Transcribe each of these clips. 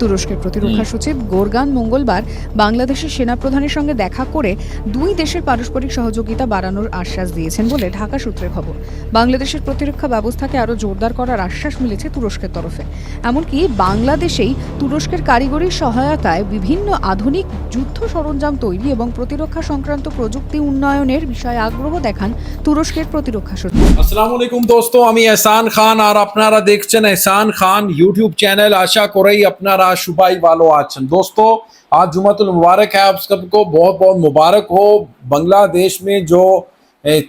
তুরস্কের প্রতিরক্ষা সচিব গোরগান মঙ্গলবার বাংলাদেশের সেনাপ্রধানের সঙ্গে দেখা করে দুই দেশের পারস্পরিক সহযোগিতা বাড়ানোর আশ্বাস দিয়েছেন বলে ঢাকা সূত্রে খবর। বাংলাদেশের প্রতিরক্ষা ব্যবস্থাকে আরও জোরদার করার আশ্বাস মিলেছে তুরস্কের তরফে। এমনকি বাংলাদেশেই তুরস্কের কারিগরি সহায়তায় বিভিন্ন আধুনিক যুদ্ধ সরঞ্জাম তৈরি এবং প্রতিরক্ষা সংক্রান্ত প্রযুক্তি উন্নয়নের বিষয়ে আগ্রহ দেখান তুরস্কের প্রতিরক্ষা সচিব। আসসালামু আলাইকুম দোস্তো, আমি এহসান খান আর আপনারা দেখছেন এহসান খান यूट्यूब चैनल। आशा करी अपनारा सुबाई वालों आछन। दोस्तों, आज जुमातुल मुबारक है, आप सबको बहुत बहुत मुबारक हो। बांग्लादेश में जो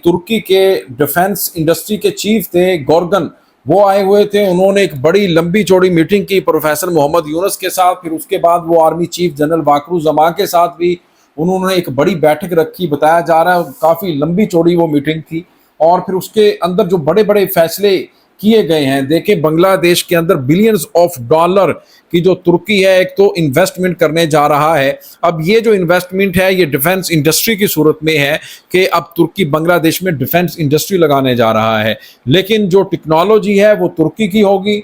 तुर्की के डिफेंस इंडस्ट्री के चीफ थे गोरगन, वो आए हुए थे। उन्होंने एक बड़ी लंबी चौड़ी मीटिंग की प्रोफेसर मोहम्मद यूनुस के साथ। फिर उसके बाद वो आर्मी चीफ जनरल वाकरू जमा के साथ भी उन्होंने एक बड़ी बैठक रखी। बताया जा रहा है काफ़ी लंबी चौड़ी वो मीटिंग थी और फिर उसके अंदर जो बड़े बड़े फैसले किए गए हैं। देखिए, बांग्लादेश के अंदर बिलियंस ऑफ डॉलर की जो तुर्की है एक तो इन्वेस्टमेंट करने जा रहा है। अब ये जो इन्वेस्टमेंट है ये डिफेंस इंडस्ट्री की सूरत में है कि अब तुर्की बांग्लादेश में डिफेंस इंडस्ट्री लगाने जा रहा है। लेकिन जो टेक्नोलॉजी है वो तुर्की की होगी।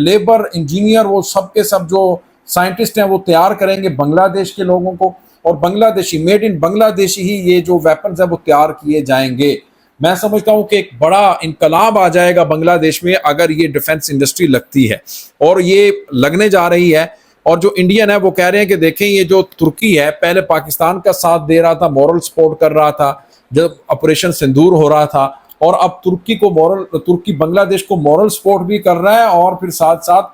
लेबर इंजीनियर वो सब के सब जो साइंटिस्ट हैं वो तैयार करेंगे बांग्लादेश के लोगों को, और बांग्लादेशी मेड इन बांग्लादेशी ही ये जो वेपन्स है वो तैयार किए जाएंगे। मैं समझता हूं कि एक बड़ा इनकलाब आ जाएगा बांग्लादेश में अगर ये डिफेंस इंडस्ट्री लगती है, और ये लगने जा रही है। और जो इंडियन है वो कह रहे हैं कि देखें, ये जो तुर्की है पहले पाकिस्तान का साथ दे रहा था, मॉरल सपोर्ट कर रहा था जब ऑपरेशन सिंदूर हो रहा था, और अब तुर्की बांग्लादेश को मॉरल सपोर्ट भी कर रहा है और फिर साथ साथ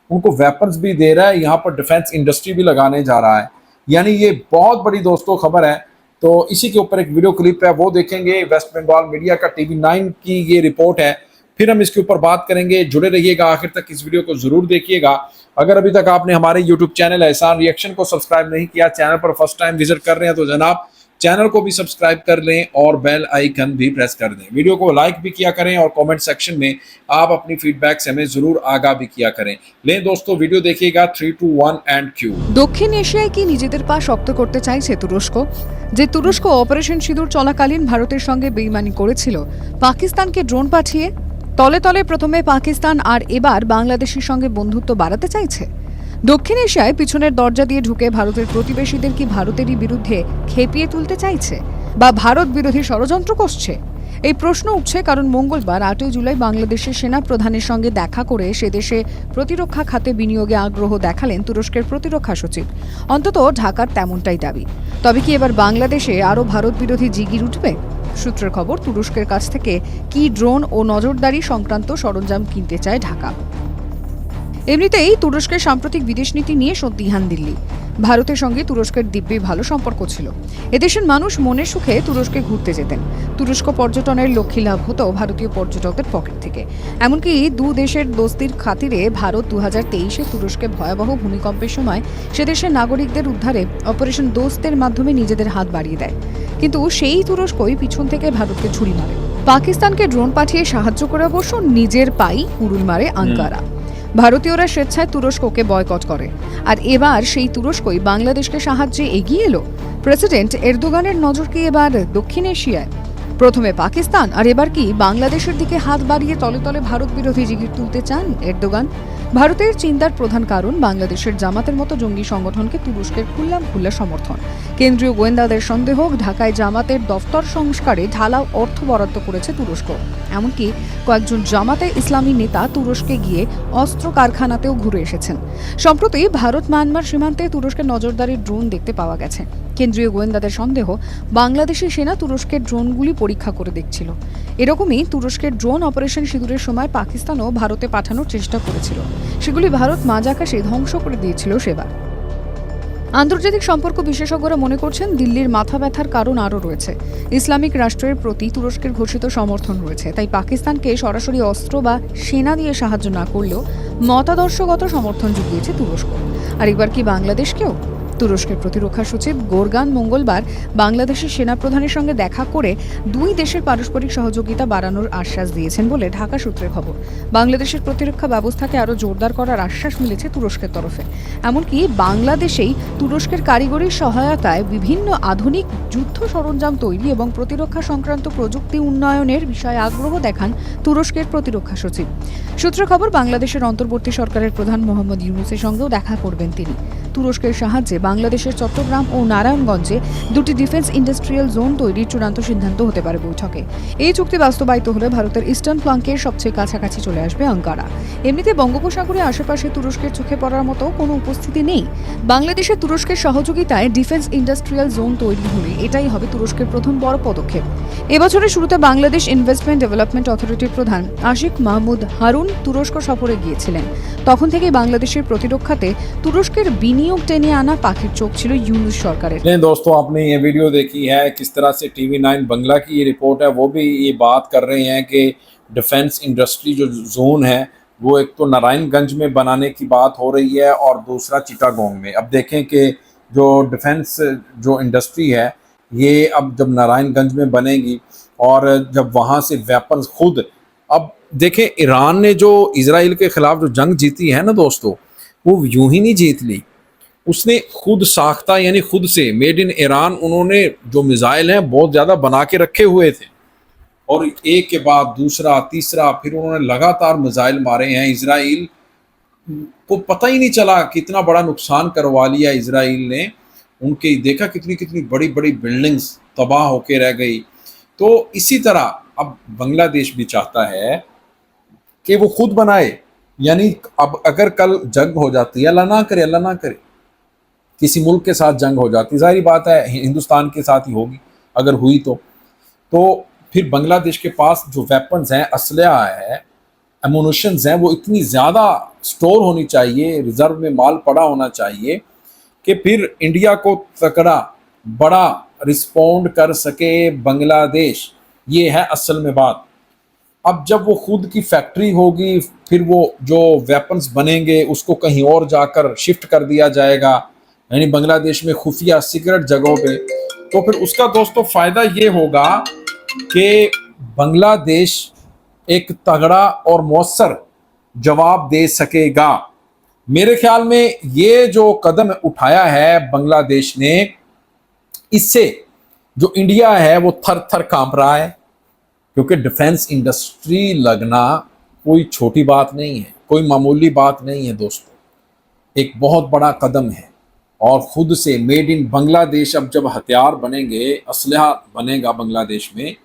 उनको वेपन्स भी दे रहा है। यहाँ पर डिफेंस इंडस्ट्री भी लगाने जा रहा है। यानी ये बहुत बड़ी दोस्तों खबर है। तो इसी के ऊपर एक वीडियो क्लिप है, वो देखेंगे। वेस्ट बंगाल मीडिया का TV9 की ये रिपोर्ट है। फिर हम इसके ऊपर बात करेंगे। जुड़े रहिएगा आखिर तक, इस वीडियो को जरूर देखिएगा। अगर अभी तक आपने हमारे YouTube चैनल एहसान रिएक्शन को सब्सक्राइब नहीं किया, चैनल पर फर्स्ट टाइम विजिट कर रहे हैं, तो जनाब चैनल को भी सब्सक्राइब कर लें और बेल आइकन भी प्रेस कर दें। वीडियो को लाइक भी किया करें और कमेंट सेक्शन में आप अपनी फीडबैक से हमें जरूर आगाह भी किया करें। लें दोस्तों, वीडियो देखिएगा। 3, 2, 1 एंड क्यू। দক্ষিণ এশিয়ায় কি নিজেদের পা শক্ত করতে চাইছে তুরস্ক? যে তুরস্ক অপারেশন সিঁদুর চলাকালীন ভারতের সঙ্গে বেইমানি করেছিল পাকিস্তানকে ড্রোন পাঠিয়ে, তলে তলে প্রথমে পাকিস্তান আর এবার বাংলাদেশের সঙ্গে বন্ধুত্ব বাড়াতে চাইছে। দক্ষিণ এশিয়ায় পিছনের দরজা দিয়ে ঢুকে ভারতের প্রতিবেশীদের কি ভারতেরই বিরুদ্ধে খেপিয়ে তুলতে চাইছে বা ভারত বিরোধী ষড়যন্ত্র করছে? এই প্রশ্ন উঠছে কারণ মঙ্গলবার 8 জুলাই বাংলাদেশের সেনা প্রধানের সঙ্গে দেখা করে সে দেশে প্রতিরক্ষা খাতে বিনিয়োগে আগ্রহ দেখালেন তুরস্কের প্রতিরক্ষা সচিব। অন্তত ঢাকার তেমনটাই দাবি। তবে কি এবার বাংলাদেশে আরও ভারত বিরোধী জিগির উঠবে? সূত্রের খবর, তুরস্কের কাছ থেকে কি ড্রোন ও নজরদারি সংক্রান্ত সরঞ্জাম কিনতে চায় ঢাকা। এমনিতেই তুরস্কের সাম্প্রতিক বিদেশ নীতি নিয়ে সন্দিহান দিল্লি। ভারতের সঙ্গে তুরস্কের দিব্যি ভালো সম্পর্ক ছিল। এদেশের মানুষ মনের সুখে তুরস্কে ঘুরতে যেতেন। তুরস্ক পর্যটনের লক্ষ্মী লাভ হতো ভারতীয় পর্যটকদের পকেট থেকে। এমনকি দু দেশের দোস্তির খাতিরে ভারত 2023-এ তুরস্কে ভয়াবহ ভূমিকম্পের সময় সে দেশের নাগরিকদের উদ্ধারে অপারেশন দোস্তের মাধ্যমে নিজেদের হাত বাড়িয়ে দেয়। কিন্তু সেই তুরস্কই পিছন থেকে ভারতকে ছুরি মারে। পাকিস্তানকে ড্রোন পাঠিয়ে সাহায্য করে অবশ্য নিজের পাই উড়ুল মারে আঙ্কারা। ভারতীয়রা স্বেচ্ছায় তুরস্ককে বয়কট করে, আর এবার সেই তুরস্কই বাংলাদেশকে সাহায্যে এগিয়ে এলো। প্রেসিডেন্ট এরদোগানের নজর কি এবার দক্ষিণ এশিয়ায়? প্রথমে পাকিস্তান আর এবার কি বাংলাদেশের দিকে হাত বাড়িয়ে তলে তলে ভারত বিরোধী জিগির তুলতে চান এরদোগান? ভারতের চিন্তার প্রধান কারণ বাংলাদেশের জামাতের মতো জঙ্গি সংগঠনকে তুরস্কের খুল্লা সমর্থন। কেন্দ্রীয় গোয়েন্দাদের সন্দেহ, ঢাকায় জামাতের দফতর সংস্কারে ঢালাও অর্থ বরাদ্দ করেছে তুরস্ক। এমনকি কয়েকজন জামাতে ইসলামী নেতা তুরস্কে গিয়ে অস্ত্র কারখানাতেও ঘুরে এসেছেন। সম্প্রতি ভারত মায়ানমার সীমান্তে তুরস্কের নজরদারির ড্রোন দেখতে পাওয়া গেছে। কেন্দ্রীয় গোয়েন্দাদের সন্দেহ, বাংলাদেশি সেনা তুরস্কের ড্রোনগুলি পরীক্ষা করে দেখছিল। এরকমই তুরস্কের ড্রোন অপারেশন সিঁদুরের সময় পাকিস্তানও ভারতে পাঠানোর চেষ্টা করেছিল। সেগুলি ভারত মাঝ আকাশে ধ্বংস করে দিয়েছিল সেবার। আন্তর্জাতিক সম্পর্ক বিশেষজ্ঞরা মনে করছেন দিল্লির মাথা ব্যথার কারণ আরও রয়েছে। ইসলামিক রাষ্ট্রের প্রতি তুরস্কের ঘোষিত সমর্থন রয়েছে, তাই পাকিস্তানকে সরাসরি অস্ত্র বা সেনা দিয়ে সাহায্য না করলেও মতাদর্শগত সমর্থন জুগিয়েছে তুরস্ক। আর এবার কি বাংলাদেশকেও? তুরস্কের প্রতিরক্ষা সচিব গোরগান মঙ্গলবার বাংলাদেশের সেনাপ্রধানের সঙ্গে দেখা করে দুই দেশের পারস্পরিক সহযোগিতা বাড়ানোর আশ্বাস দিয়েছেন বলে ঢাকা সূত্রে খবর। বাংলাদেশের প্রতিরক্ষা ব্যবস্থাকে আরও জোরদার করার আশ্বাস মিলেছে তুরস্কের তরফে। এমনকি বাংলাদেশেই তুরস্কের কারিগরি সহায়তায় বিভিন্ন আধুনিক যুদ্ধ সরঞ্জাম তৈরি এবং প্রতিরক্ষা সংক্রান্ত প্রযুক্তি উন্নয়নের বিষয়ে আগ্রহ দেখান তুরস্কের প্রতিরক্ষা সচিব। সূত্রে খবর, বাংলাদেশের অন্তর্বর্তী সরকারের প্রধান মোহাম্মদ ইউনূসের সঙ্গেও দেখা করবেন তিনি। তুরস্কের সাহায্যে বাংলাদেশের চট্টগ্রাম ও নারায়ণগঞ্জে দুটি ডিফেন্স ইন্ডাস্ট্রিয়াল জোন তৈরির চূড়ান্ত সিদ্ধান্ত হতে পারে বৈঠকে। এই চুক্তি বাস্তবায়িত হলে ভারতের ইস্টার্ন ফ্লাঙ্কের সবচেয়ে কাছাকাছি চলে আসবে আঙ্কারা। এমনিতে বঙ্গোপসাগরের আশেপাশে তুরস্কের চোখে পড়ার মতো কোনো উপস্থিতি নেই। বাংলাদেশে তুরস্কের সহযোগিতায় ডিফেন্স ইন্ডাস্ট্রিয়াল জোন তৈরি হলে এটাই হবে তুরস্কের প্রথম বড় পদক্ষেপ। এবছরের শুরুতে বাংলাদেশ ইনভেস্টমেন্ট ডেভেলপমেন্ট অথরিটির প্রধান আশিক মাহমুদ হারুন তুরস্ক সফরে গিয়েছিলেন। তখন থেকেই বাংলাদেশের প্রতিরক্ষাতে তুরস্কের বিনিয়োগ টেনে আনা পাখির চোখ ছিল ইউনূস সরকারের। दोस्तों, आपने ये वीडियो देखी है किस तरह से TV9 बंगला की ये रिपोर्ट है, वो भी ये बात कर रहे हैं कि डिफेंस इंडस्ट्री जो जोन है वो एक तो नारायणगंज में बनाने की बात हो रही है और दूसरा चिटागोंग में। अब देखें कि जो डिफेंस जो इंडस्ट्री है ये अब जब नारायणगंज में बनेगी और जब वहाँ से वेपन्स खुद, अब देखें ईरान ने जो इजराइल के खिलाफ जो जंग जीती है ना दोस्तों, वो यूं ही नहीं जीत ली, उसने खुद साख्ता यानी खुद से मेड इन ईरान उन्होंने जो मिसाइल हैं बहुत ज़्यादा बना के रखे हुए थे और एक के बाद दूसरा तीसरा फिर उन्होंने लगातार मिसाइल मारे हैं। इजराइल को पता ही नहीं चला कितना बड़ा नुकसान करवा लिया इजराइल ने। उनके देखा कितनी कितनी बड़ी बड़ी बिल्डिंग्स तबाह होके रह गई। तो इसी तरह अब बांग्लादेश भी चाहता है कि वो खुद बनाए, यानी अब अगर कल जंग हो जाती है, अल्लाह ना करे किसी मुल्क के साथ जंग हो जाती, जाहिर बात है हिंदुस्तान के साथ ही होगी अगर हुई तो फिर बांग्लादेश के पास जो वेपन्स हैं, असलहा है, एमुनिशंस हैं, वो इतनी ज़्यादा स्टोर होनी चाहिए, रिजर्व में माल पड़ा होना चाहिए कि फिर इंडिया को तकड़ा बड़ा रिस्पॉन्ड कर सके बांग्लादेश। ये है असल में बात। अब जब वो खुद की फैक्ट्री होगी फिर वो जो वेपन्स बनेंगे उसको कहीं और जाकर शिफ्ट कर दिया जाएगा, यानी बांग्लादेश में खुफिया सीक्रेट जगहों पे। तो फिर उसका दोस्तों फ़ायदा ये होगा कि बांग्लादेश एक तगड़ा और मौसर जवाब दे सकेगा। मेरे ख्याल में ये जो कदम उठाया है बांग्लादेश ने, इससे जो इंडिया है वो थर थर कांप रहा है, क्योंकि डिफेंस इंडस्ट्री लगना कोई छोटी बात नहीं है, कोई मामूली बात नहीं है दोस्तों, एक बहुत बड़ा कदम है। और खुद से मेड इन बांग्लादेश अब जब हथियार बनेंगे, असलहा बनेगा बांग्लादेश में,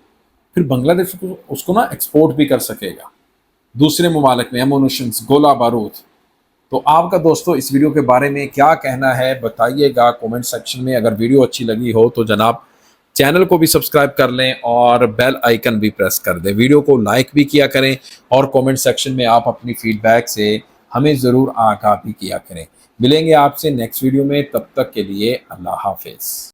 फिर बांग्लादेश उसको ना एक्सपोर्ट भी कर सकेगा दूसरे ममालिक में, एमुनिशंस, गोला बारूद। तो आपका दोस्तों इस वीडियो के बारे में क्या कहना है बताइएगा कमेंट सेक्शन में। अगर वीडियो अच्छी लगी हो तो जनाब चैनल को भी सब्सक्राइब कर लें और बेल आइकन भी प्रेस कर दें। वीडियो को लाइक भी किया करें और कमेंट सेक्शन में आप अपनी फीडबैक से हमें ज़रूर आगाह भी किया करें। मिलेंगे आपसे नेक्स्ट वीडियो में, तब तक के लिए अल्लाह हाफिज़।